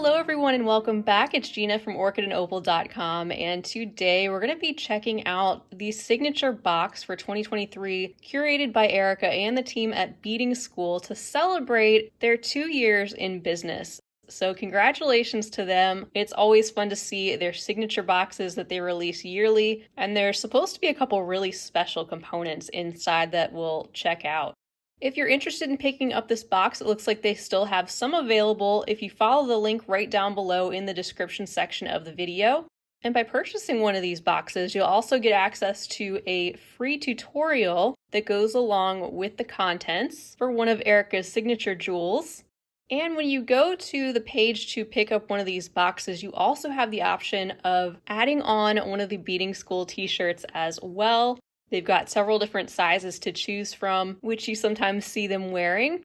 Hello everyone and welcome back. It's Gina from orchidandopal.com, and today we're going to be checking out the signature box for 2023 curated by Erica and the team at BeadingSchool to celebrate their 2 years in business. So congratulations to them. It's always fun to see their signature boxes that they release yearly, and there's supposed to be a couple really special components inside that we'll check out. If you're interested in picking up this box, it looks like they still have some available if you follow the link right down below in the description section of the video. And by purchasing one of these boxes, you'll also get access to a free tutorial that goes along with the contents for one of Erica's signature jewels. And when you go to the page to pick up one of these boxes, you also have the option of adding on one of the BeadingSchool t-shirts as well. They've got several different sizes to choose from, which you sometimes see them wearing.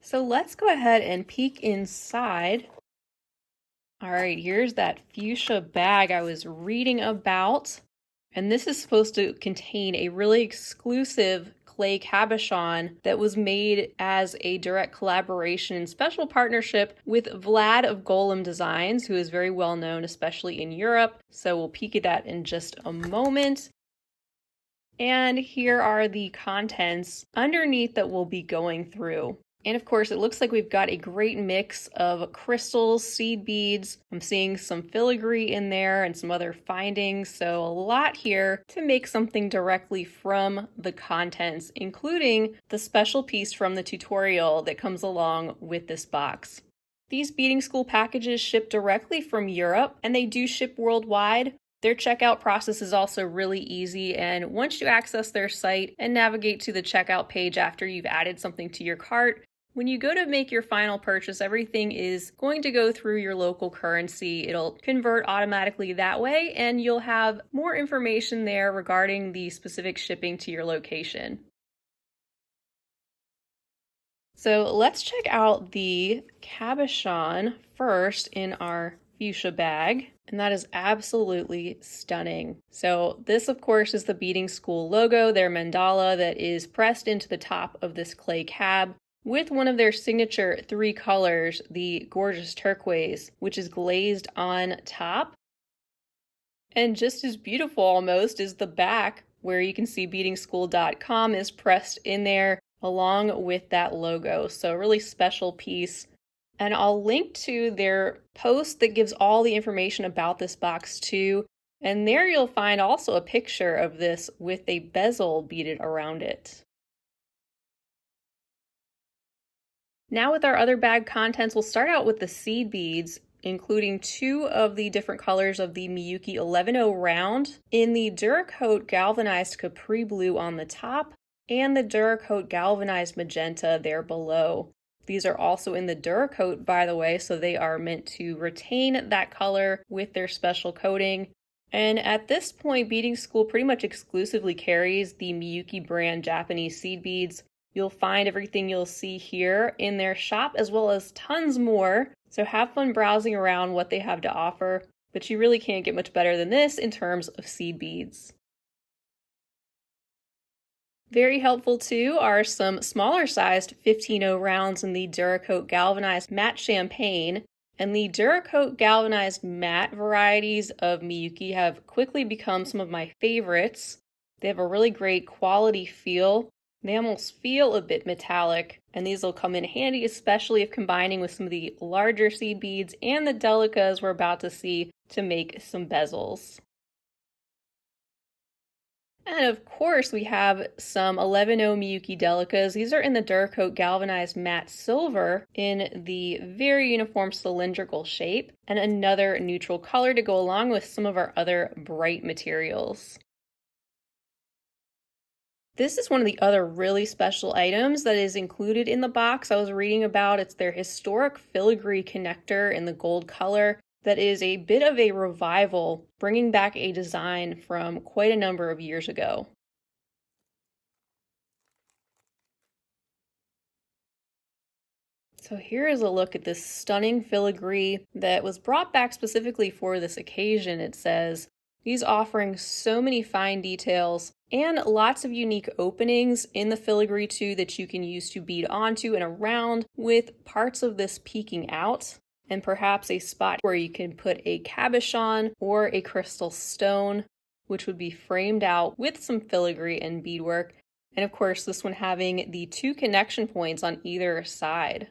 So let's go ahead and peek inside. All right, here's that fuchsia bag I was reading about. And this is supposed to contain a really exclusive clay cabochon that was made as a direct collaboration and special partnership with Vlad of Golem Designs, who is very well known, especially in Europe. So we'll peek at that in just a moment. And here are the contents underneath that we'll be going through. And of course, it looks like we've got a great mix of crystals, seed beads. I'm seeing some filigree in there and some other findings. So a lot here to make something directly from the contents, including the special piece from the tutorial that comes along with this box. These BeadingSchool packages ship directly from Europe, and they do ship worldwide. Their checkout process is also really easy, and once you access their site and navigate to the checkout page after you've added something to your cart, when you go to make your final purchase, everything is going to go through your local currency. It'll convert automatically that way, and you'll have more information there regarding the specific shipping to your location. So let's check out the cabochon first in our fuchsia bag. And that is absolutely stunning. So this, of course, is the BeadingSchool logo, their mandala that is pressed into the top of this clay cab with one of their signature 3 colors, the gorgeous turquoise, which is glazed on top. And just as beautiful almost is the back, where you can see beadingschool.com is pressed in there along with that logo. So a really special piece. And I'll link to their post that gives all the information about this box too. And there you'll find also a picture of this with a bezel beaded around it. Now with our other bag contents, we'll start out with the seed beads, including 2 of the different colors of the Miyuki 11-0 round in the Duracoat galvanized capri blue on the top and the Duracoat galvanized magenta there below. These are also in the Duracoat, by the way, so they are meant to retain that color with their special coating. And at this point, BeadingSchool pretty much exclusively carries the Miyuki brand Japanese seed beads. You'll find everything you'll see here in their shop, as well as tons more. So have fun browsing around what they have to offer, but you really can't get much better than this in terms of seed beads. Very helpful too are some smaller sized 15-0 rounds in the Duracoat galvanized matte champagne, and the Duracoat galvanized matte varieties of Miyuki have quickly become some of my favorites. They have a really great quality feel. They almost feel a bit metallic, and these will come in handy, especially if combining with some of the larger seed beads and the delicas we're about to see to make some bezels. And of course, we have some 11-0 Miyuki delicas. These are in the Duracoat galvanized matte silver in the very uniform cylindrical shape, and another neutral color to go along with some of our other bright materials. This is one of the other really special items that is included in the box I was reading about. It's their historic filigree connector in the gold color. That is a bit of a revival, bringing back a design from quite a number of years ago. So here is a look at this stunning filigree that was brought back specifically for this occasion. It says, these offering so many fine details and lots of unique openings in the filigree too that you can use to bead onto and around, with parts of this peeking out, and perhaps a spot where you can put a cabochon or a crystal stone, which would be framed out with some filigree and beadwork. And of course, this one having the 2 connection points on either side.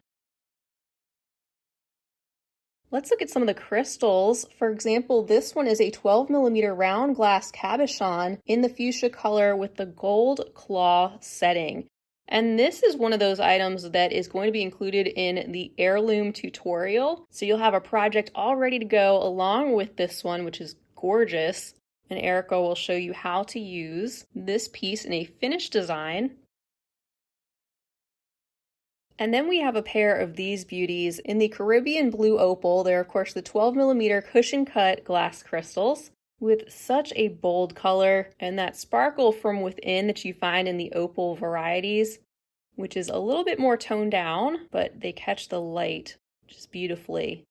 Let's look at some of the crystals. For example, this one is a 12mm round glass cabochon in the fuchsia color with the gold claw setting. And this is one of those items that is going to be included in the heirloom tutorial. So you'll have a project all ready to go along with this one, which is gorgeous. And Erica will show you how to use this piece in a finished design. And then we have a pair of these beauties in the Caribbean blue opal. They're of course the 12mm cushion cut glass crystals with such a bold color and that sparkle from within that you find in the opal varieties, which is a little bit more toned down, but they catch the light just beautifully.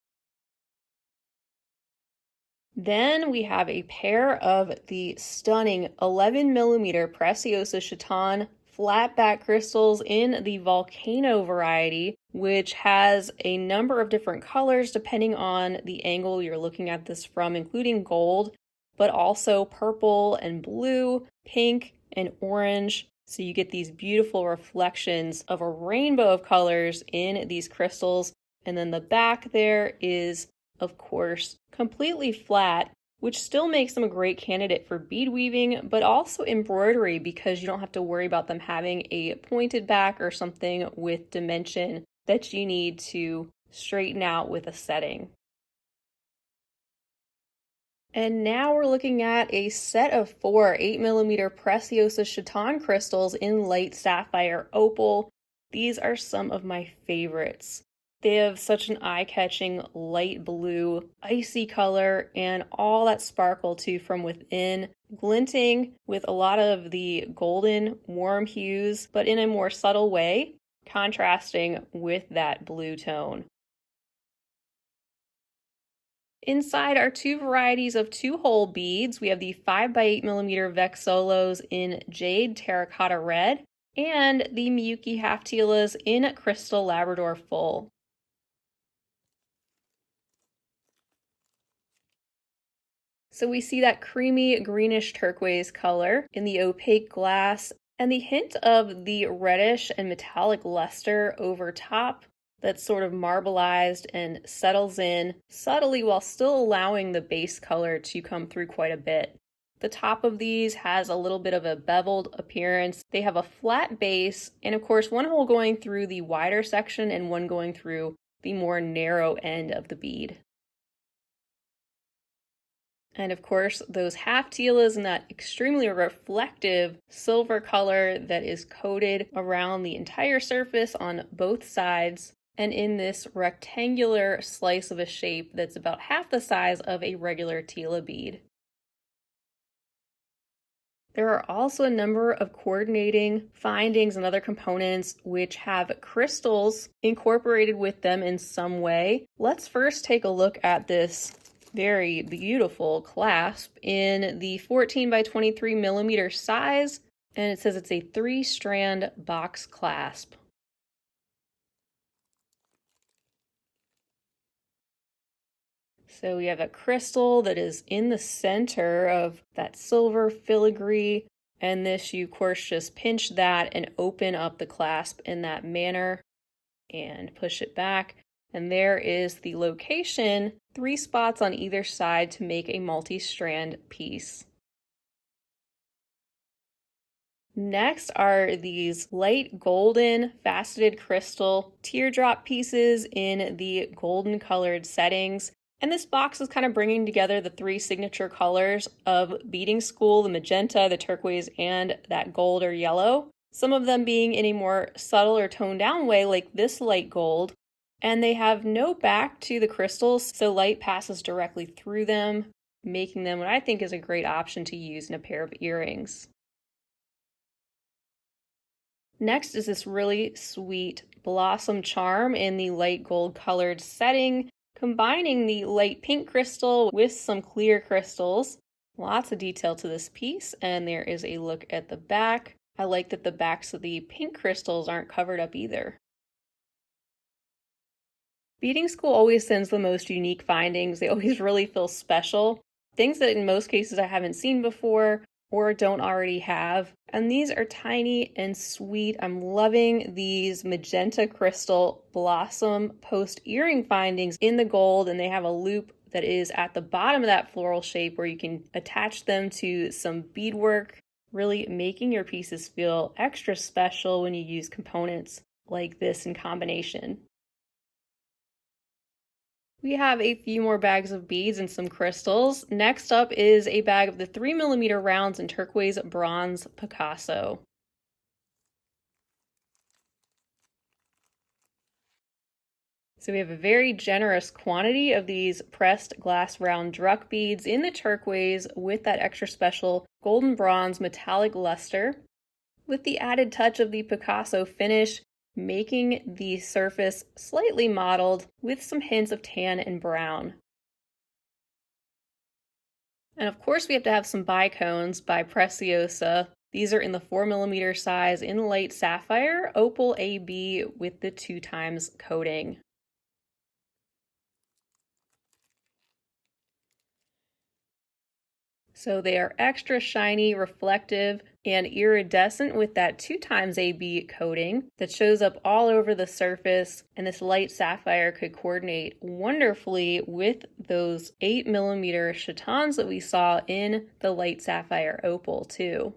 Then we have a pair of the stunning 11mm Preciosa Chaton flat back crystals in the volcano variety, which has a number of different colors depending on the angle you're looking at this from, including gold, but also purple and blue, pink and orange. So you get these beautiful reflections of a rainbow of colors in these crystals. And then the back there is, of course, completely flat, which still makes them a great candidate for bead weaving, but also embroidery because you don't have to worry about them having a pointed back or something with dimension that you need to straighten out with a setting. And now we're looking at a set of 4 8mm Preciosa Chaton crystals in light sapphire opal. These are some of my favorites. They have such an eye-catching light blue, icy color, and all that sparkle too from within, glinting with a lot of the golden, warm hues, but in a more subtle way, contrasting with that blue tone. Inside are 2 varieties of 2-hole beads. We have the 5x8mm Vexolos in Jade Terracotta Red and the Miyuki Half-Tielas in Crystal Labrador Full. So we see that creamy greenish turquoise color in the opaque glass and the hint of the reddish and metallic luster over top that's sort of marbleized and settles in subtly while still allowing the base color to come through quite a bit. The top of these has a little bit of a beveled appearance. They have a flat base and of course one hole going through the wider section and one going through the more narrow end of the bead. And of course, those half-tielas in that extremely reflective silver color that is coated around the entire surface on both sides, and in this rectangular slice of a shape that's about half the size of a regular tila bead. There are also a number of coordinating findings and other components which have crystals incorporated with them in some way. Let's first take a look at this very beautiful clasp in the 14x23mm size, and it says it's a 3-strand box clasp. So we have a crystal that is in the center of that silver filigree, and this you of course just pinch that and open up the clasp in that manner and push it back. And there is the location, 3 spots on either side to make a multi-strand piece. Next are these light golden faceted crystal teardrop pieces in the golden colored settings. And this box is kind of bringing together the 3 signature colors of BeadingSchool, the magenta, the turquoise, and that gold or yellow. Some of them being in a more subtle or toned down way like this light gold. And they have no back to the crystals, so light passes directly through them, making them what I think is a great option to use in a pair of earrings. Next is this really sweet blossom charm in the light gold colored setting, combining the light pink crystal with some clear crystals. Lots of detail to this piece, and there is a look at the back. I like that the backs of the pink crystals aren't covered up either. Beading School always sends the most unique findings. They always really feel special. Things that in most cases I haven't seen before or don't already have. And these are tiny and sweet. I'm loving these magenta crystal blossom post earring findings in the gold, and they have a loop that is at the bottom of that floral shape where you can attach them to some beadwork, really making your pieces feel extra special when you use components like this in combination. We have a few more bags of beads and some crystals. Next up is a bag of the 3mm rounds in turquoise bronze Picasso. So we have a very generous quantity of these pressed glass round Druck beads in the turquoise with that extra special golden bronze metallic luster, with the added touch of the Picasso finish, making the surface slightly mottled with some hints of tan and brown. And of course we have to have some bicones by Preciosa. These are in the 4mm size in light sapphire, opal AB with the 2x coating. So they are extra shiny, reflective, and iridescent with that 2x AB coating that shows up all over the surface, and this light sapphire could coordinate wonderfully with those 8mm chatons that we saw in the light sapphire opal too.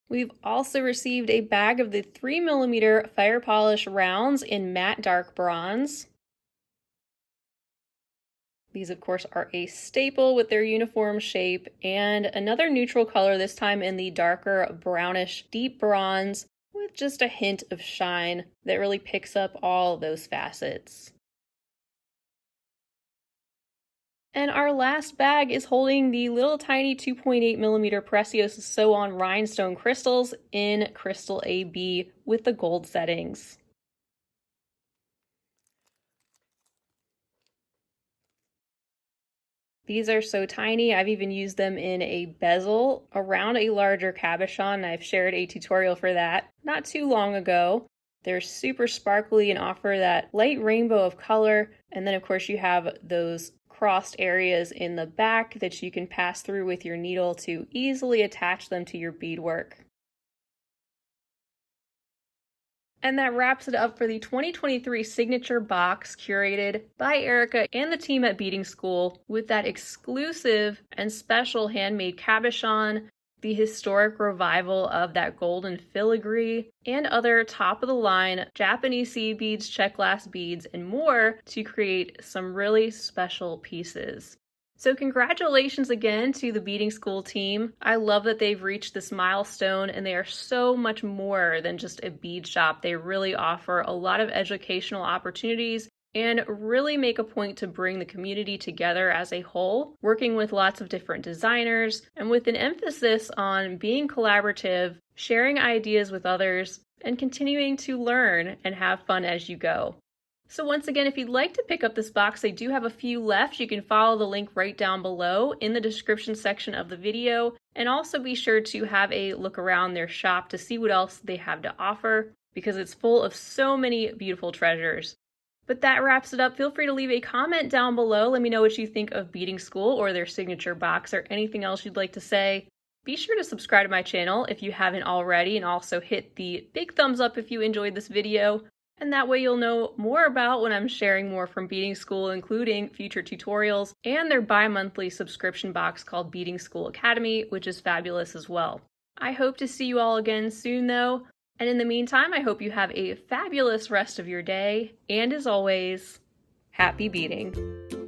We've also received a bag of the 3mm fire polish rounds in matte dark bronze. These, of course, are a staple with their uniform shape, and another neutral color, this time in the darker brownish deep bronze with just a hint of shine that really picks up all those facets. And our last bag is holding the little tiny 2.8mm Preciosa Sew On rhinestone crystals in Crystal AB with the gold settings. These are so tiny, I've even used them in a bezel around a larger cabochon. I've shared a tutorial for that not too long ago. They're super sparkly and offer that light rainbow of color. And then of course you have those crossed areas in the back that you can pass through with your needle to easily attach them to your beadwork. And that wraps it up for the 2023 signature box curated by Erica and the team at Beading School with that exclusive and special handmade cabochon, the historic revival of that golden filigree, and other top-of-the-line Japanese seed beads, check glass beads, and more to create some really special pieces. So congratulations again to the Beading School team. I love that they've reached this milestone, and they are so much more than just a bead shop. They really offer a lot of educational opportunities and really make a point to bring the community together as a whole, working with lots of different designers and with an emphasis on being collaborative, sharing ideas with others, and continuing to learn and have fun as you go. So once again, if you'd like to pick up this box, they do have a few left. You can follow the link right down below in the description section of the video, and also be sure to have a look around their shop to see what else they have to offer, because it's full of so many beautiful treasures. But that wraps it up. Feel free to leave a comment down below. Let me know what you think of Beading School or their signature box or anything else you'd like to say. Be sure to subscribe to my channel if you haven't already, and also hit the big thumbs up if you enjoyed this video. And that way you'll know more about when I'm sharing more from Beading School, including future tutorials and their bi-monthly subscription box called Beading School Academy, which is fabulous as well. I hope to see you all again soon though, and in the meantime, I hope you have a fabulous rest of your day, and as always, happy beading!